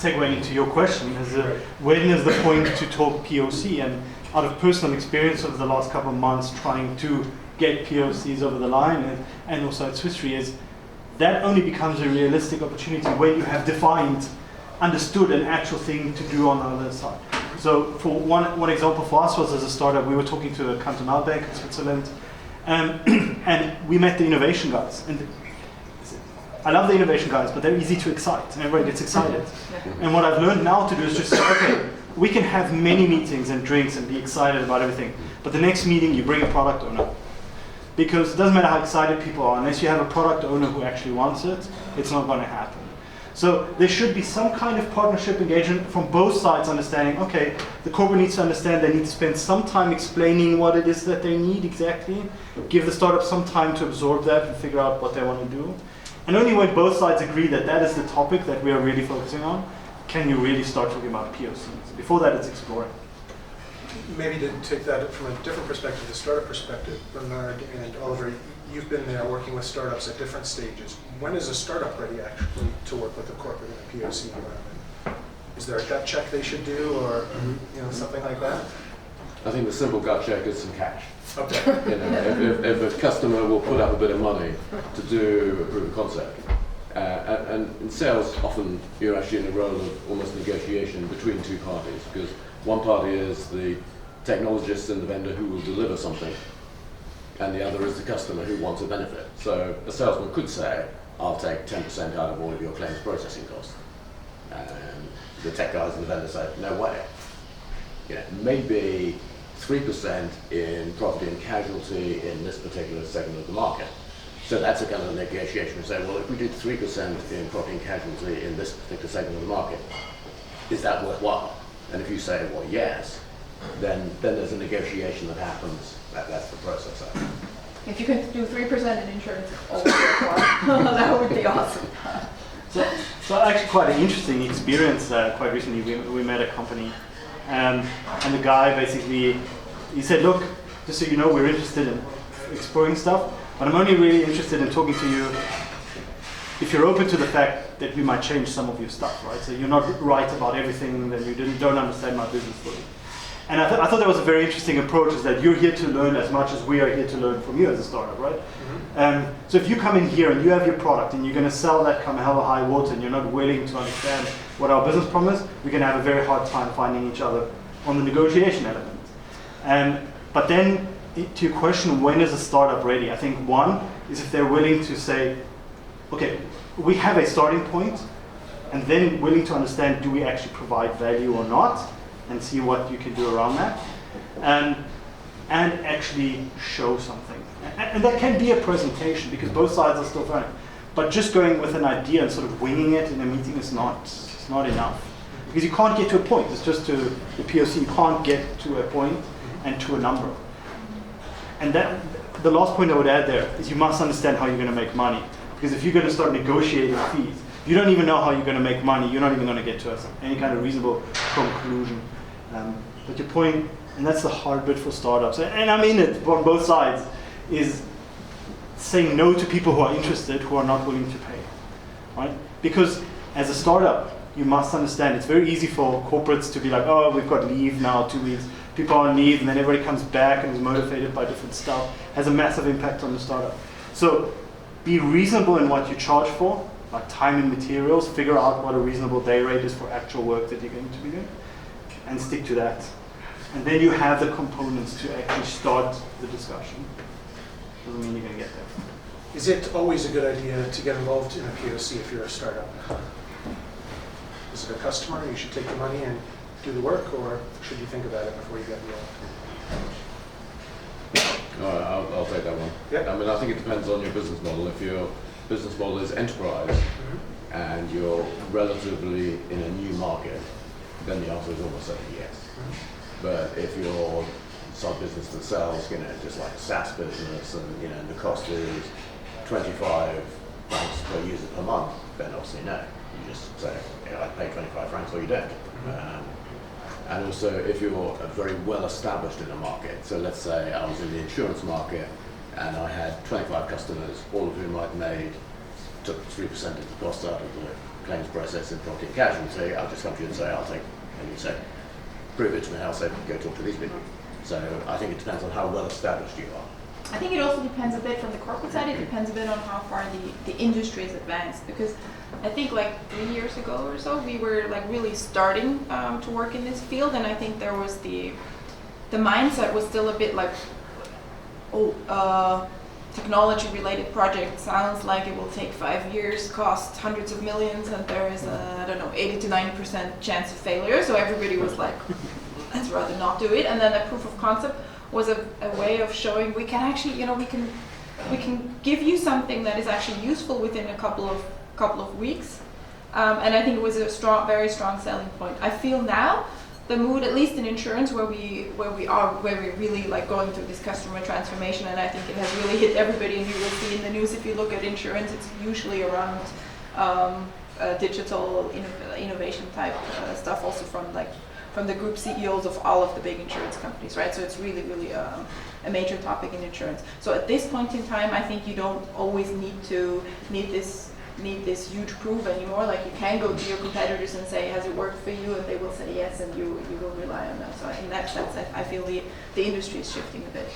segueing into your question, is when is the point to talk POC? And out of personal experience over the last couple of months trying to get POCs over the line and also at Swiss Re, is that only becomes a realistic opportunity when you have defined, understood an actual thing to do on the other side. So for one example for us was, as a startup, we were talking to a cantonal bank in Switzerland, and we met the innovation guys. And I love the innovation guys, but they're easy to excite, and everybody gets excited. And what I've learned now to do is just say, okay, we can have many meetings and drinks and be excited about everything, but the next meeting you bring a product owner. Because it doesn't matter how excited people are, unless you have a product owner who actually wants it, it's not going to happen. So there should be some kind of partnership engagement from both sides, understanding, okay, the corporate needs to understand they need to spend some time explaining what it is that they need exactly, give the startup some time to absorb that and figure out what they want to do. And only when both sides agree that that is the topic that we are really focusing on, can you really start talking about POCs. Before that, it's exploring. Maybe to take that from a different perspective, the startup perspective, Bernard and Oliver, you've been there working with startups at different stages. When is a startup ready actually to work with a corporate in a POC environment? Is there a gut check they should do, or something like that? I think the simple gut check is some cash. Okay. If a customer will put up a bit of money to do a proof of concept, and in sales, often you're actually in a role of almost negotiation between two parties, because one party is the technologist and the vendor who will deliver something, and the other is the customer who wants a benefit. So a salesman could say, I'll take 10% out of all of your claims processing costs. And the tech guys and the vendor say, no way. Maybe 3% in property and casualty in this particular segment of the market. So that's a kind of negotiation. We say, well, if we did 3% in property and casualty in this particular segment of the market, is that worthwhile? And if you say, well, yes, then there's a negotiation that happens. That's the process. If you can do 3% in insurance over that would be awesome. So actually quite an interesting experience. Quite recently, we met a company, and the guy basically, he said, look, just so you know, we're interested in exploring stuff, but I'm only really interested in talking to you if you're open to the fact that we might change some of your stuff, right? So you're not right about everything, then you don't understand my business fully. And I thought that was a very interesting approach, is that you're here to learn as much as we are here to learn from you as a startup, right? Mm-hmm. So if you come in here and you have your product and you're going to sell that come hell or high water, and you're not willing to understand what our business problem is, we're going to have a very hard time finding each other on the negotiation element. But then, to your question, when is a startup ready? I think one is if they're willing to say, okay, we have a starting point, and then willing to understand, do we actually provide value or not, and see what you can do around that, and actually show something. And that can be a presentation, because both sides are still trying. But just going with an idea and sort of winging it in a meeting is not enough. Because you can't get to a point. It's just to the POC, you can't get to a point and to a number. And that, the last point I would add there is you must understand how you're going to make money. Because if you're going to start negotiating fees, you don't even know how you're going to make money, you're not even going to get to any kind of reasonable conclusion. But your point, and that's the hard bit for startups, and I'm in it on both sides, is saying no to people who are interested, who are not willing to pay. Right? Because as a startup, you must understand it's very easy for corporates to be like, oh, we've got leave now, 2 weeks, people are on leave, and then everybody comes back and is motivated by different stuff, has a massive impact on the startup. So be reasonable in what you charge for, like time and materials, figure out what a reasonable day rate is for actual work that you're going to be doing, and stick to that. And then you have the components to actually start the discussion. Doesn't mean you're going to get there. Is it always a good idea to get involved in a POC if you're a startup? Is it a customer, you should take the money and do the work, or should you think about it before you get involved? I'll take that one. Yeah. I mean, I think it depends on your business model. If your business model is enterprise, and you're relatively in a new market, then the answer is almost certainly yes. But if you're some business that sells, just like SaaS business, and the cost is 25 francs per user per month, then obviously no. You just say, I pay 25 francs or you don't. And also, if you're very well established in a market, so let's say I was in the insurance market and I had 25 customers, all of whom I'd took 3% of the cost out of the claims process in property and casualty, I'll just come to you and say, and you say, prove it to me, I'll say, go talk to these people. So I think it depends on how well established you are. I think it also depends a bit from the corporate side. It depends a bit on how far the industry is advanced, because I think like 3 years ago or so we were like really starting to work in this field, and I think there was the mindset was still a bit like, technology related project sounds like it will take 5 years, cost hundreds of millions, and there is a, I don't know, 80 to 90% chance of failure. So everybody was like, let's rather not do it. And then the proof of concept was a way of showing we can actually, we can give you something that is actually useful within a couple of weeks. And I think it was a very strong selling point. I feel now the mood, at least in insurance, where we're really like going through this customer transformation, and I think it has really hit everybody. And you will see in the news, if you look at insurance, it's usually around digital innovation type stuff, also from the group CEOs of all of the big insurance companies, right? So it's really a major topic in insurance. So at this point in time, I think you don't always need this huge proof anymore. Like, you can go to your competitors and say, has it worked for you? And they will say yes, and you will rely on that. So in that sense, I feel the industry is shifting a bit.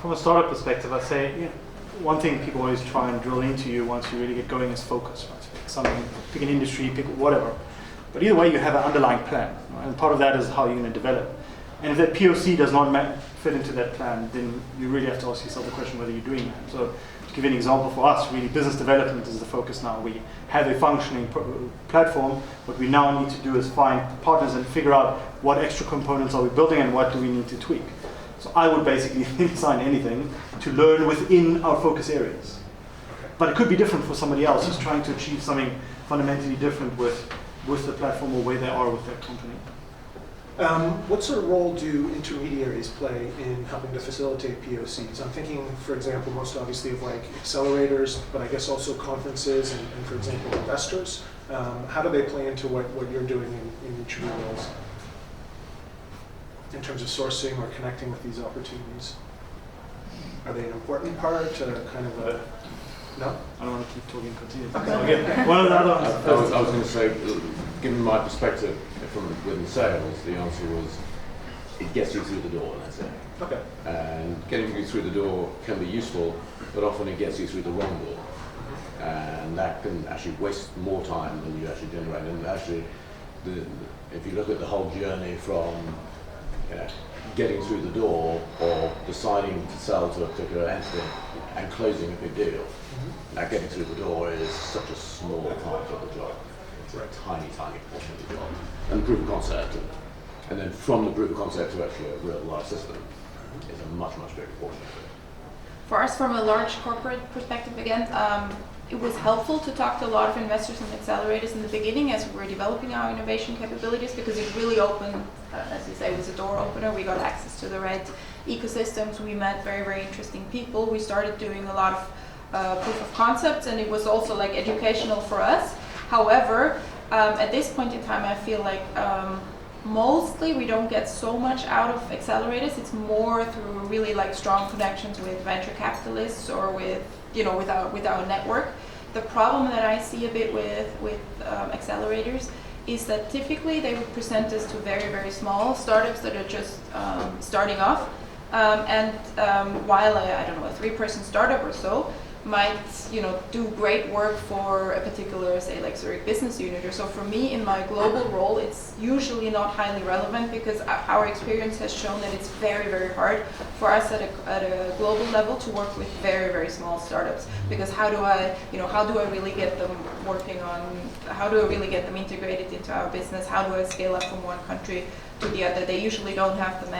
From a startup perspective, I'd say one thing people always try and drill into you once you really get going is focus. Right? So pick something, pick an industry, pick whatever. But either way, you have an underlying plan, right? And part of that is how you're going to develop. And if that POC does not fit into that plan, then you really have to ask yourself the question whether you're doing that. So to give you an example, for us, really business development is the focus now. We have a functioning platform. What we now need to do is find partners and figure out what extra components are we building and what do we need to tweak. So I would basically sign anything to learn within our focus areas. But it could be different for somebody else who's trying to achieve something fundamentally different with the platform or where they are with their company. What sort of role do intermediaries play in helping to facilitate POCs? I'm thinking, for example, most obviously of like accelerators, but I guess also conferences and for example, investors. How do they play into what you're doing in each of your roles in terms of sourcing or connecting with these opportunities? Are they an important part, kind of a... No? I don't want to keep talking continuously. Okay. So again, one of the other ones. I was going to say, given my perspective from within sales, the answer was it gets you through the door, and that's it. Okay. And getting you through the door can be useful, but often it gets you through the wrong door. And that can actually waste more time than you actually generate. And actually, if you look at the whole journey from getting through the door or deciding to sell to a particular entity and closing a big deal, now getting through the door is such a small part of the job. It's a tiny, tiny portion of the job. And the proof of concept, and then from the proof of concept to actually a real life system is a much, much bigger portion of it. For us, from a large corporate perspective, again, it was helpful to talk to a lot of investors and accelerators in the beginning as we were developing our innovation capabilities, because it really opened, as you say, it was a door opener. We got access to the right ecosystems. We met very, very interesting people. We started doing a lot of proof of concepts, and it was also like educational for us. However, at this point in time, I feel like mostly we don't get so much out of accelerators. It's more through really like strong connections with venture capitalists or with our network. The problem that I see a bit with accelerators is that typically they would present us to very, very small startups that are just starting off. While I don't know, a 3-person startup or so might do great work for a particular, say, like Zurich business unit or so. For me, in my global role, it's usually not highly relevant, because our experience has shown that it's very, very hard for us at a global level to work with very, very small startups. Because how do I really get them working on? How do I really get them integrated into our business? How do I scale up from one country to the other? They usually don't have the